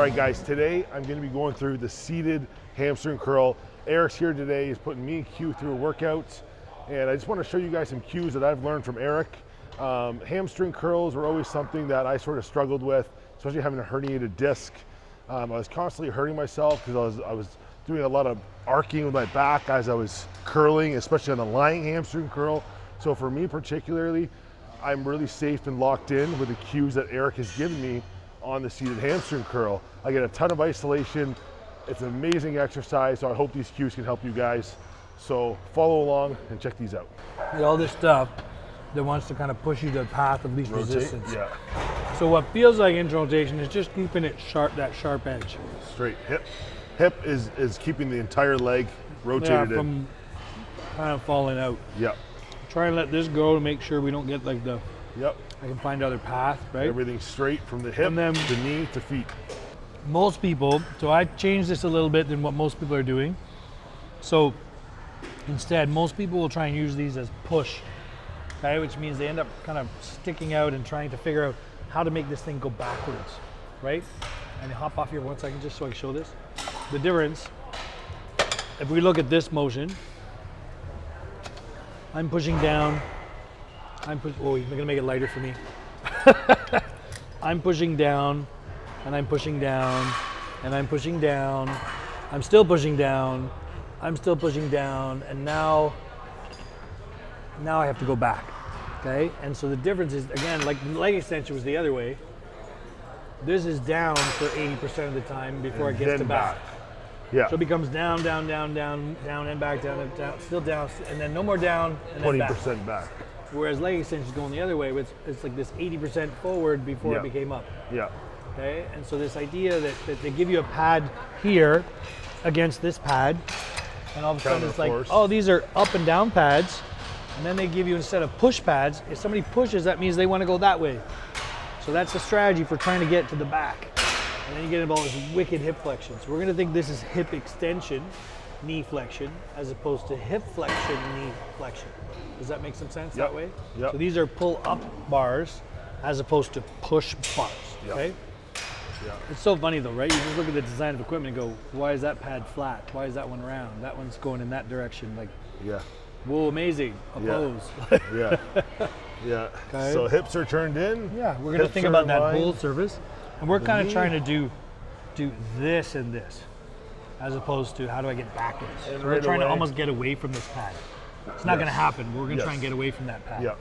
right, guys, today I'm going to be going through the seated hamstring curl. Eric's here today. He's putting me and Q through a workout, and I just want to show you guys some cues that I've learned from Eric. Hamstring curls were always something that I sort of struggled with, especially having a herniated disc. I was constantly hurting myself because I was doing a lot of arcing with my back as I was curling, especially on the lying hamstring curl. So for me particularly, I'm really safe and locked in with the cues that Eric has given me on the seated hamstring curl. I get a ton of isolation. It's an amazing exercise, so I hope these cues can help you guys. So follow along and check these out. All this stuff that wants to kind of push you to the path of least resistance. Yeah. So what feels like internalization is just keeping it sharp, that sharp edge. Straight hip. Hip is keeping the entire leg rotated from kind of falling out. Yep. Try and let this go to make sure we don't get like the, I can find other path, right? Everything straight from the hip, to knee, to feet. Most people, so I changed this a little bit than what most people are doing. So instead, most people will try and use these as push, okay? Which means they end up kind of sticking out and trying to figure out how to make this thing go backwards, right? And hop off here 1 second just so I can show this. The difference, if we look at this motion, I'm pushing down, oh, you're gonna make it lighter for me. I'm pushing down, and I'm pushing down, and I'm pushing down, I'm still pushing down, I'm still pushing down, and now I have to go back, okay? And so the difference is, again, like leg extension was the other way, this is down for 80% of the time before it gets to back. Yeah. So it becomes down, down, down, down, down, and back, down, and down, still down, and then no more down, and then 20% back. Whereas leg extension is going the other way, it's like this 80% forward before it became up. Yeah. Okay, and so this idea that they give you a pad here against this pad, and all of a sudden it's like, oh, these are up and down pads, and then they give you, instead of push pads, if somebody pushes, that means they want to go that way. So that's the strategy for trying to get to the back. And then you get about this wicked hip flexion. So we're going to think this is hip extension, knee flexion, as opposed to hip flexion, knee flexion. Does that make some sense that way? Yep. So these are pull-up bars as opposed to push bars, okay? Yeah. It's so funny though, right? You just look at the design of equipment and go, why is that pad flat? Why is that one round? That one's going in that direction. Like, whoa, amazing, oppose. Yeah. Yeah. Okay. So hips are turned in. Yeah, we're going to think about that whole surface. And we're kind of trying to do this and this, as opposed to how do I get backwards. So we're trying to almost get away from this pad. It's not going to happen. We're going to try and get away from that pad. Yeah.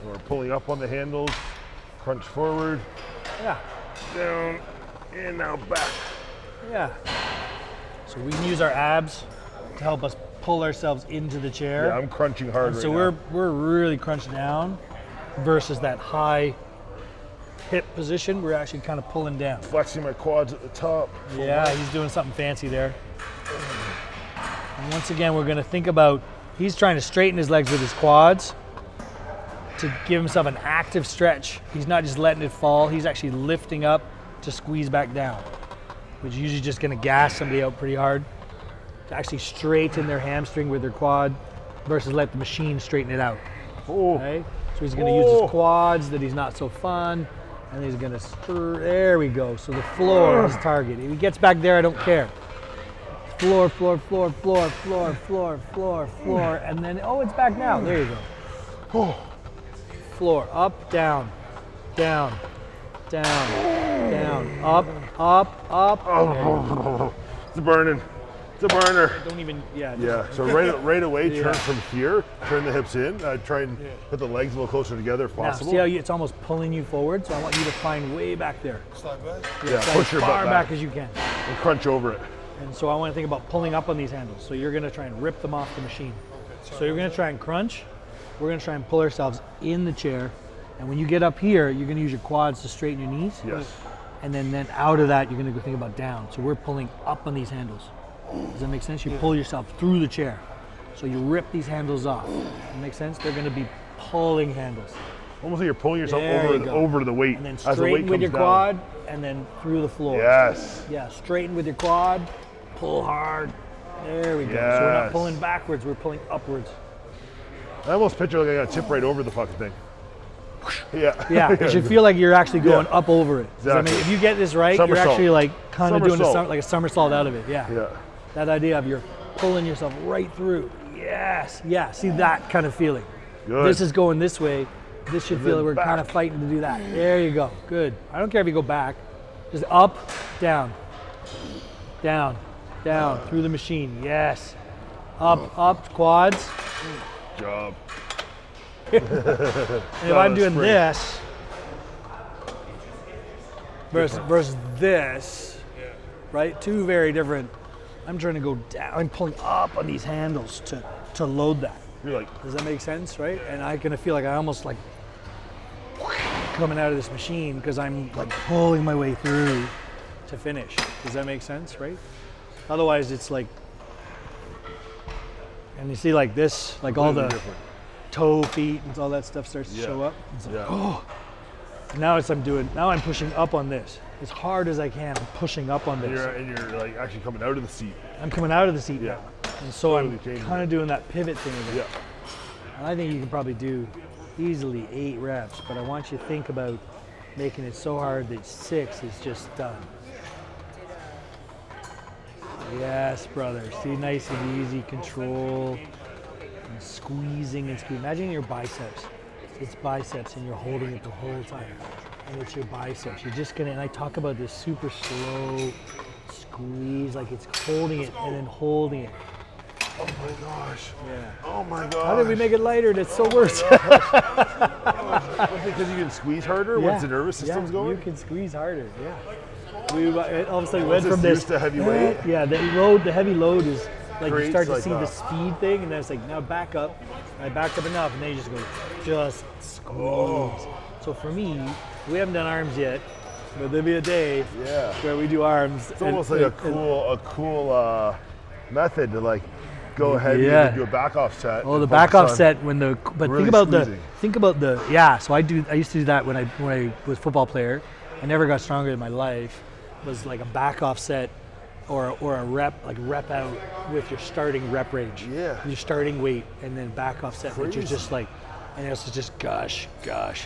We're pulling up on the handles, crunch forward. Yeah. Down, and now back. Yeah. So we can use our abs to help us pull ourselves into the chair. Yeah, I'm crunching hard right now. So we're really crunched down versus that high hip position. We're actually kind of pulling down. Flexing my quads at the top. Yeah, he's doing something fancy there. And once again, we're going to think about, he's trying to straighten his legs with his quads to give himself an active stretch. He's not just letting it fall, he's actually lifting up to squeeze back down, which is usually just going to gas somebody out pretty hard. To actually straighten their hamstring with their quad versus let the machine straighten it out. Okay? So he's going to use his quads that he's not so fun, and he's going to, there we go. So the floor is target. If he gets back there, I don't care. Floor, floor, floor, floor, floor, floor, floor, floor, and then, oh, it's back now. There you go. Floor, up, down, down, down, down, up, up, up. Oh, it's burning. It's a burner. Don't even, So right away, turn from here, turn the hips in, try and put the legs a little closer together if possible. Now, see how it's almost pulling you forward? So I want you to find way back there. Push your butt far back as you can. And crunch over it. And so I want to think about pulling up on these handles. So you're going to try and rip them off the machine. So you're going to try and crunch. We're going to try and pull ourselves in the chair. And when you get up here, you're going to use your quads to straighten your knees. Yes. And then out of that, you're going to go think about down. So we're pulling up on these handles. Does that make sense? You pull yourself through the chair. So you rip these handles off. That make sense? They're going to be pulling handles. Almost like you're pulling yourself over the weight. And then straighten with your quad, and then through the floor. Yes. Yeah, straighten with your quad, pull hard. There we go. Yes. So we're not pulling backwards, we're pulling upwards. I almost picture like I got to tip right over the fucking thing. Yeah. Yeah, it should feel like you're actually going up over it. Does that Exactly. mean, if you get this right, you're Somersault. actually like kind of doing Somersault. like a somersault out of it. Yeah. Yeah. That idea of you're pulling yourself right through. Yes. Yeah. See that kind of feeling. Good. This is going this way. This should feel like we're back. kind of fighting to do that. There you go. Good. I don't care if you go back. Just up, down, down, down through the machine. Yes. Up, quads. Good job. And if I'm doing spring. this versus this, right? Two very different. I'm trying to go down. I'm pulling up on these handles to load that. You're like, Does that make sense, right? And I'm gonna feel like I almost like coming out of this machine because I'm like pulling my way through to finish. Does that make sense, right? Otherwise, it's like, and you see like this, like all the different. toe, feet, and all that stuff starts to show up. It's like, Yeah. oh. Now I'm pushing up on this as hard as I can. I'm pushing up on this. And you're like actually coming out of the seat. I'm coming out of the seat Yeah. now, and so Totally I'm changing kind it. of doing that pivot thing again. Yeah. And I think you can probably do easily 8 reps, but I want you to think about making it so hard that 6 is just done. Yes, brother. See, nice and easy control. And squeezing and squeezing. Imagine your biceps. It's biceps and you're holding it the whole time. And it's your biceps. You're just gonna, and I talk about this super slow squeeze, like it's holding it and then holding it. Oh my gosh. Yeah. Oh my gosh. How did we make it lighter? That's so worse. Because you can squeeze harder once the nervous system's going? You can squeeze harder, yeah. We all of a sudden went this from this used to heavy weight? Yeah, the heavy load is like you Creates start to like see a- the speed thing, and then it's like now back up. I backed up enough, and then you just go, just squeeze. Oh. So for me, we haven't done arms yet, but there'll be a day Yeah. where we do arms. It's almost like a cool method to like go heavy Yeah. and do a back off set. Oh, the and back focus off on- set when the really think about the yeah. So I used to do that when I was a football player. I never got stronger in my life. Was like a back off set or a rep out with your starting rep range. Yeah. Your starting weight and then back off set, which is Crazy. just like, and it's just gush.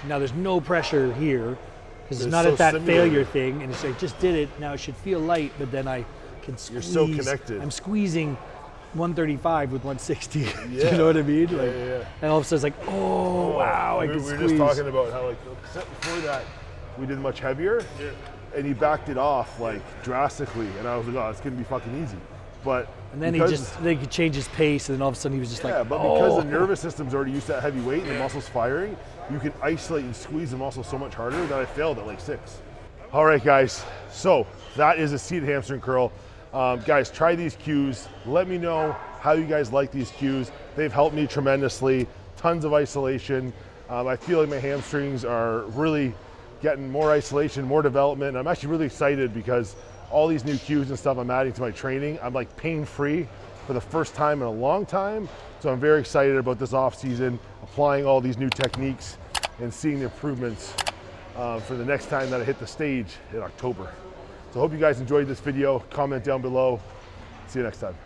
Now there's no pressure here because it's It's not so at that simulated. failure thing, and it's like just did it. Now it should feel light, but then I can squeeze. You're so connected. I'm squeezing 135 with 160. Do Yeah. you know what I mean? Like, yeah. and all of a sudden it's like, oh wow, I we can were squeeze. just talking about how like the set before that we did much heavier, and he backed it off like drastically, and I was like, oh, it's gonna be fucking easy. But and then because, he could change his pace, and then all of a sudden he was just yeah, like, but oh. because the nervous system's already used to that heavy weight and the muscles firing, you can isolate and squeeze the muscle so much harder that I failed at like 6. All right, guys. So that is a seated hamstring curl. Guys, try these cues. Let me know how you guys like these cues. They've helped me tremendously. Tons of isolation. I feel like my hamstrings are really getting more isolation, more development. I'm actually really excited because all these new cues and stuff I'm adding to my training, I'm like pain-free for the first time in a long time. So I'm very excited about this off season, applying all these new techniques and seeing the improvements for the next time that I hit the stage in October. So I hope you guys enjoyed this video. Comment down below. See you next time.